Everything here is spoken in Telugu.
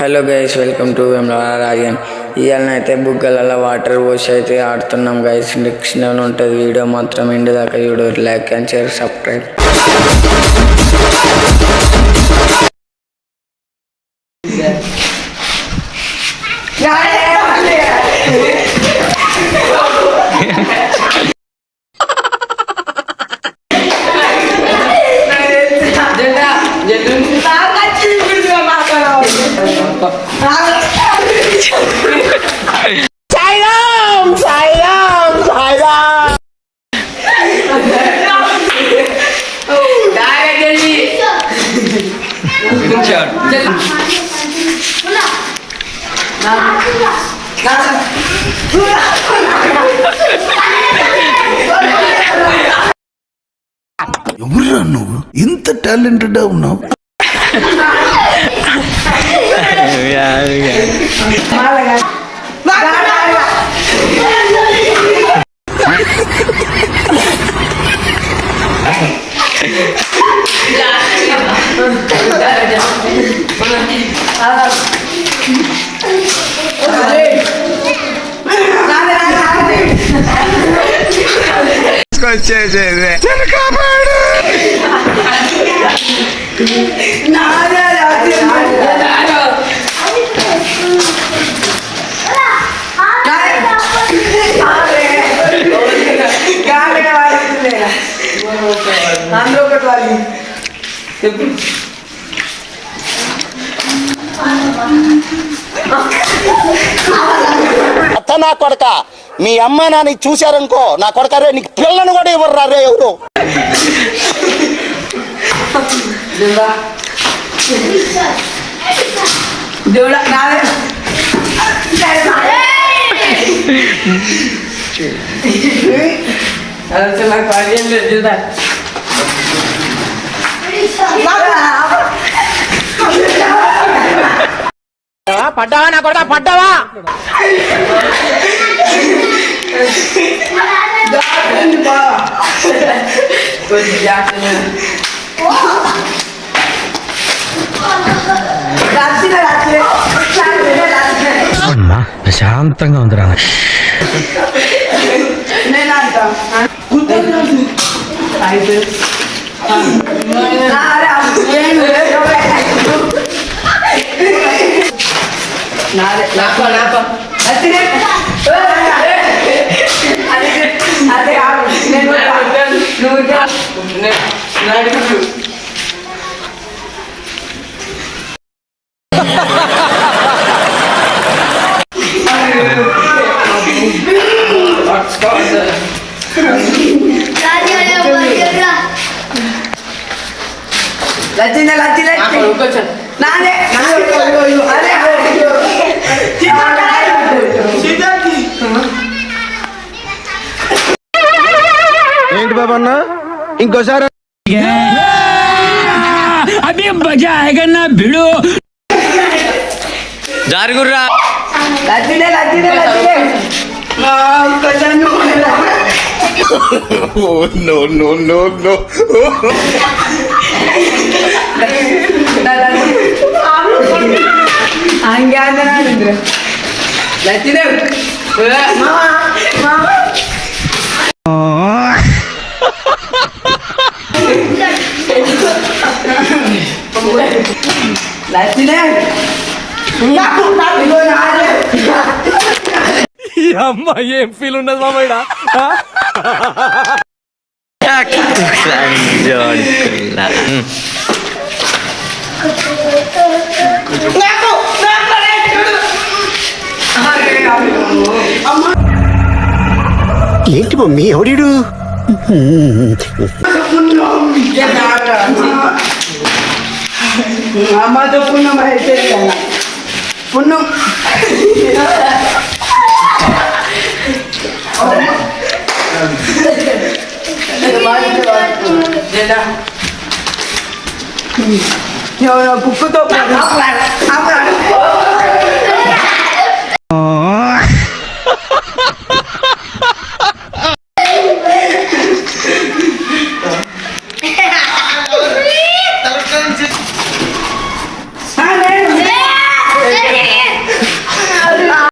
Hello guys, welcome to Vemulawada Rajan. ఇవాళనైతే బుగ్గలలో వాటర్ పోసి అయితే ఆడుతున్నాం గైస్. డిస్క్రిప్షన్లో ఉంటుంది వీడియో, మాత్రం ఇంటి దాకా చూడు. Like and share, subscribe. Sairam Sairam Sairam ఎవరురా నువ్వు? ఇంత టాలెంటెడ్ ఉన్నావు. అత్త నా కొడక, మీ అమ్మ నాని చూశారనుకో, నా కొడక రే నీకు పిల్లను కూడా ఇవ్వరు రే ఎవరు. పడ్డావా నా కొడక, పడ్డావా? అమ్మా ప్రశాంతంగా ఉందిరా. ఏంటి బాబా అన్న, ఇంకోసారి అభి మజా ఆయగన్నా భిడు జారుగుర్రా. No no no no. అమ్మా ఏం ఫీల్ ఉన్నది మామయ్య. ఏంటి మమ్మీ ఎవడీడు? అమ్మతో పుణ్యం అయితే పుణ్యం కుక్కతో